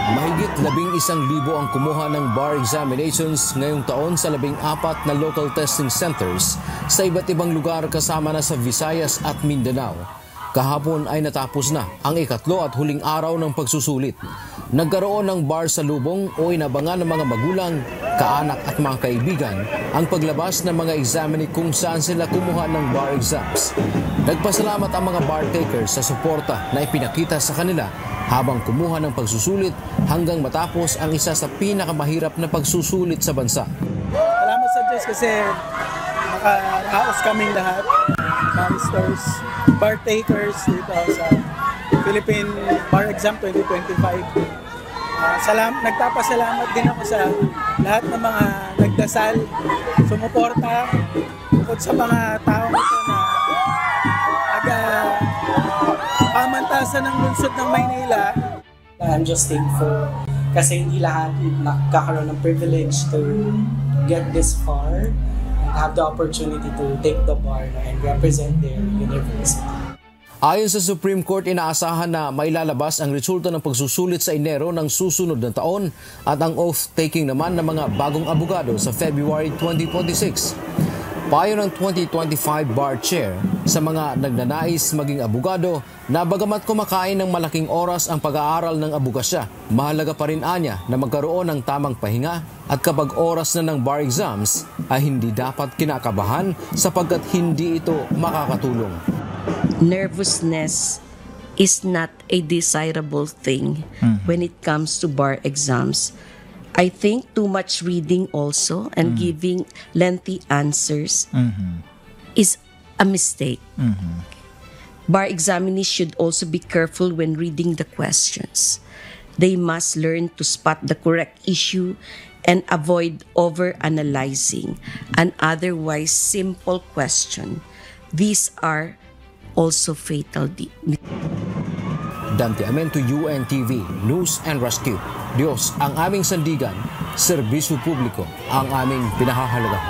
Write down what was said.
Mahigit 11,000 ang kumuha ng bar examinations ngayong taon sa 14 na local testing centers sa iba't ibang lugar kasama na sa Visayas at Mindanao. Kahapon ay natapos na ang ikatlo at huling araw ng pagsusulit. Nagkaroon ng bar sa lubong o inabangan ng mga magulang, kaanak at mga kaibigan ang paglabas ng mga examinee kung saan sila kumuha ng bar exams. Nagpasalamat ang mga bar takers sa suporta na ipinakita sa kanila habang kumuha ng pagsusulit hanggang matapos ang isa sa pinakamahirap na pagsusulit sa bansa. Salamat sa Diyos kasi nakaraos kaming lahat, barristers, bar takers dito sa Philippine Bar Exam 2025. Nagpapasalamat din ako sa lahat ng mga nagdasal, sumuporta, bukod sa mga taong ito na pamantasan ng lungsod ng Maynila. I'm just thankful kasi hindi lahat nakakaroon ng privilege to get this far and have the opportunity to take the bar and represent their university. Ayon sa Supreme Court, inaasahan na mailalabas ang resulta ng pagsusulit sa Enero ng susunod na taon at ang oath-taking naman ng mga bagong abogado sa February 2026. Payo ng 2025 Bar Chair sa mga nagnanais maging abogado na bagamat kumakain ng malaking oras ang pag-aaral ng abogasya, mahalaga pa rin anya na magkaroon ng tamang pahinga at kapag oras na ng bar exams ay hindi dapat kinakabahan sapagkat hindi ito makakatulong. Nervousness is not a desirable thing when it comes to bar exams. I think too much reading also and giving lengthy answers is a mistake. Bar examinees should also be careful when reading the questions. They must learn to spot the correct issue and avoid over-analyzing an otherwise simple question. These are also fatal. Dante Amento, UNTV, News and Rescue. Diyos ang aming sandigan, serbisyo publiko ang aming pinahahalaga.